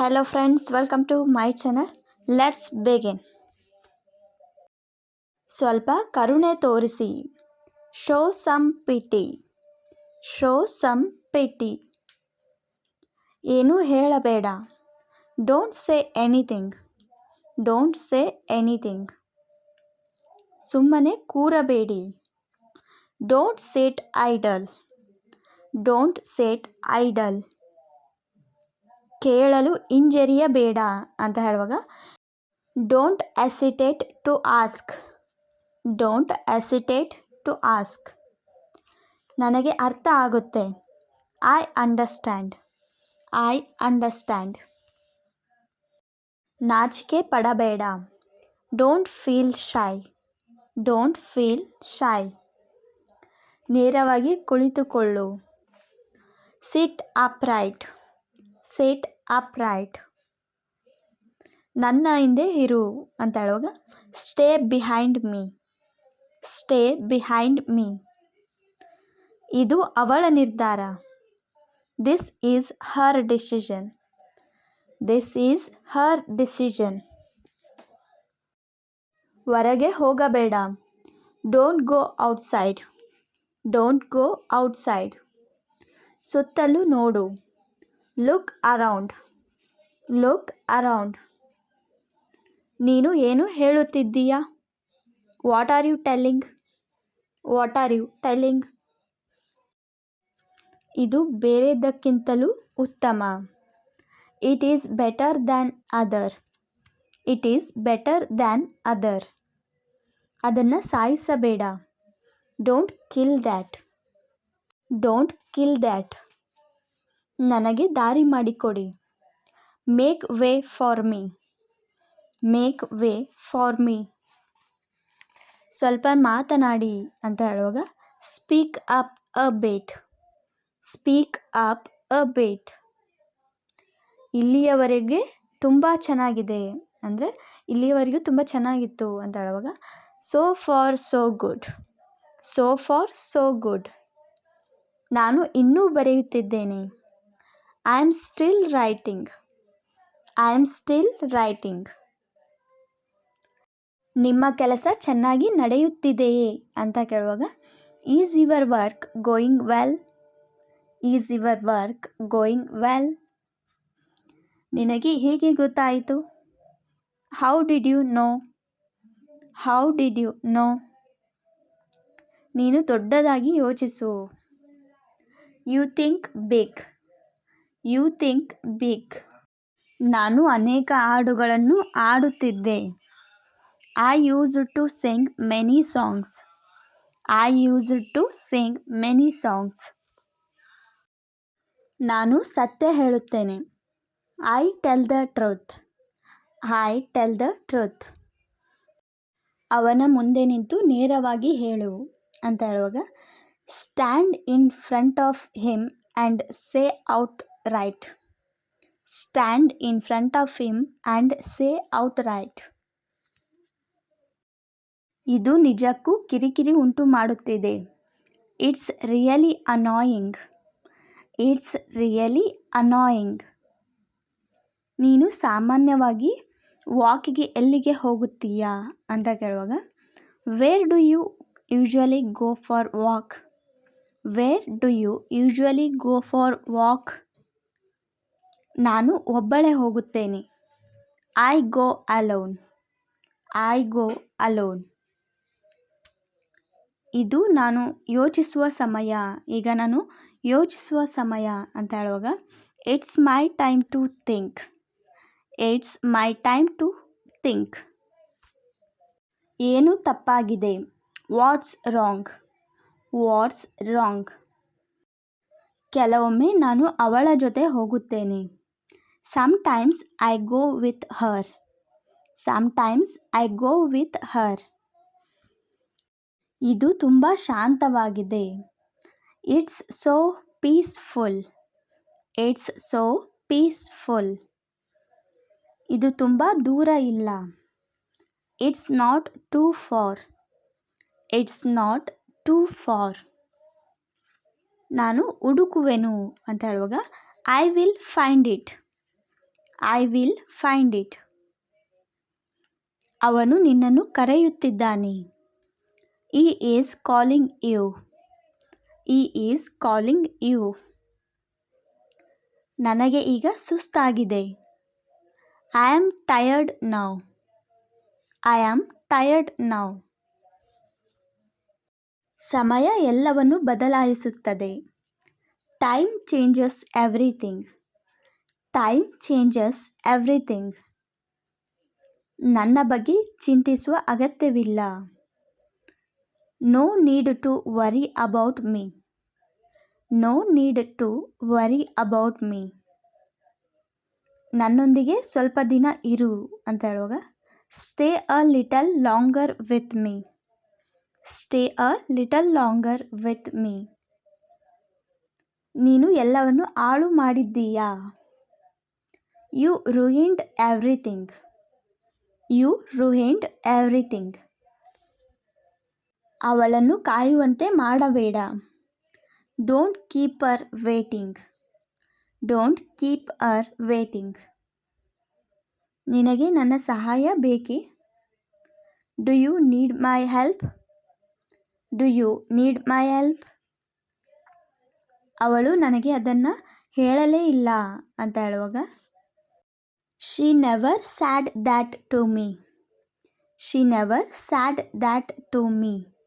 Hello friends, welcome to my channel. Let's begin. ಸ್ವಲ್ಪ ಕರುಣೆ ತೋರಿಸಿ. Show some pity. Show some pity. ಏನು ಹೇಳಬೇಡ. Don't say anything. Don't say anything. ಸುಮ್ಮನೆ ಕೂರಬೇಡಿ. Don't sit idle. Don't sit idle. ಕೇಳಲು ಹಿಂಜರಿಯಬೇಡ ಅಂತ ಹೇಳುವಾಗ don't hesitate to ask. Don't hesitate to ask. ನನಗೆ ಅರ್ಥ ಆಗುತ್ತೆ. I understand. I understand. ನಾಚಿಕೆ ಪಡಬೇಡ. Don't feel shy. Don't feel shy. ನೇರವಾಗಿ ಕುಳಿತುಕೊಳ್ಳು. ಸಿಟ್ ಅಪ್ರೈಟ್. ಸಿಟ್ ಅಪ್ರೈಟ್. ನನ್ನ ಹಿಂದೆ ಇರು ಅಂತ ಹೇಳುವಾಗ stay behind me. Stay behind me. ಇದು ಅವಳ ನಿರ್ಧಾರ. This is her decision. This is her decision. ಹೊರಗೆ ಹೋಗಬೇಡ. Don't go outside. Don't go outside. ಸುತ್ತಲೂ ನೋಡು. Look around. Look around. ನೀನು ಏನು ಹೇಳುತ್ತಿದ್ದೀಯಾ? What are you telling? What are you telling? ಇದು ಬೇರೆದಕ್ಕಿಂತಲೂ ಉತ್ತಮ. It is better than other. It is better than other. ಅದನ್ನು ಸಾಯಿಸಬೇಡ. Don't kill that. Don't kill that. ನನಗೆ ದಾರಿ ಮಾಡಿಕೊಡಿ. Make way for me. Make way for me. ಸ್ವಲ್ಪ ಮಾತನಾಡಿ ಅಂತ ಹೇಳುವಾಗ speak up a bit. Speak up a bit. ಇಲ್ಲಿಯವರೆಗೆ ತುಂಬ ಚೆನ್ನಾಗಿದೆ ಅಂದರೆ ಇಲ್ಲಿಯವರೆಗೂ ತುಂಬ ಚೆನ್ನಾಗಿತ್ತು ಅಂತ ಹೇಳುವಾಗ so far so good. So far so good. ನಾನು ಇನ್ನೂ ಬರೆಯುತ್ತಿದ್ದೇನೆ. I am still writing. I am still writing. ನಿಮ್ಮ ಕೆಲಸ ಚೆನ್ನಾಗಿ ನಡೆಯುತ್ತಿದೆಯೇ ಅಂತ ಕೇಳುವಾಗ is your work going well. Is your work going well. ನಿನಗೆ ಹೇಗೆ ಗೊತ್ತಾಯಿತು? How did you no? How did you know? ನೀನು ದೊಡ್ಡದಾಗಿ ಯೋಚಿಸು. You think big. You think big. ನಾನು ಅನೇಕ ಹಾಡುಗಳನ್ನು ಹಾಡುತ್ತಿದ್ದೆ. I used to sing many songs. I used to sing many songs. ನಾನು ಸತ್ಯ ಹೇಳುತ್ತೇನೆ. I tell the truth. I tell the truth. ಅವನ ಮುಂದೆ ನಿಂತು ನೇರವಾಗಿ ಹೇಳು ಅಂತ ಹೇಳುವಾಗ stand in front of him and say out right. Stand in front of him and say out right. ಇದು ನಿಜಕ್ಕೂ ಕಿರಿಕಿರಿ ಉಂಟು ಮಾಡುತ್ತಿದೆ. It's really annoying. It's really annoying. ನೀನು ಸಾಮಾನ್ಯವಾಗಿ ವಾಕಿಗೆ ಎಲ್ಲಿಗೆ ಹೋಗುತ್ತೀಯಾ ಅಂತ ಕೇಳುವಾಗ where do you usually go for walk. Where do you usually go for walk. ನಾನು ಒಬ್ಬಳೇ ಹೋಗುತ್ತೇನೆ. I go alone. I go alone. ಇದು ನಾನು ಯೋಚಿಸುವ ಸಮಯ. ಈಗ ನಾನು ಯೋಚಿಸುವ ಸಮಯ ಅಂತ ಹೇಳುವಾಗ it's my time to think. It's my time to think. ಏನು ತಪ್ಪಾಗಿದೆ? What's wrong. What's wrong. ಕೆಲವೊಮ್ಮೆ ನಾನು ಅವಳ ಜೊತೆ ಹೋಗುತ್ತೇನೆ. Sometimes I go with her. Sometimes I go with her. ಇದು ತುಂಬ ಶಾಂತವಾಗಿದೆ. It's so peaceful. It's so peaceful. ಇದು ತುಂಬ ದೂರ ಇಲ್ಲ. It's not too far. It's not too far. ನಾನು ಹುಡುಕುವೆನು ಅಂತ ಹೇಳುವಾಗ I will find it. I will find it. ಅವನು ನಿನ್ನನ್ನು ಕರೆಯುತ್ತಿದ್ದಾನೆ. He is calling you. He is calling you. ನನಗೆ ಈಗ ಸುಸ್ತಾಗಿದೆ. I am tired now. I am tired now. ಸಮಯ ಎಲ್ಲವನ್ನು ಬದಲಾಯಿಸುತ್ತದೆ. Time changes everything. Time changes everything. ನನ್ನ ಬಗ್ಗೆ ಚಿಂತಿಸುವ ಅಗತ್ಯವಿಲ್ಲ. No need to worry about me. No need to worry about me. ನನ್ನೊಂದಿಗೆ ಸ್ವಲ್ಪ ದಿನ ಇರು ಅಂತ ಹೇಳುವಾಗ stay a little longer with me. Stay a little longer with me. ನೀನು ಎಲ್ಲವನ್ನು ಹಾಳು ಮಾಡಿದ್ದೀಯಾ. You ruined everything. You ruined everything. ಅವಳನ್ನು ಕಾಯುವಂತೆ ಮಾಡಬೇಡ. Don't keep her waiting. Don't keep her waiting. ನಿನಗೆ ನನ್ನ ಸಹಾಯ ಬೇಕೇ. Do you need my help. Do you need my help. ಅವಳು ನನಗೆ ಅದನ್ನು ಹೇಳಲೇ ಇಲ್ಲ ಅಂತ ಹೇಳುವಾಗ she never said that to me. She never said that to me.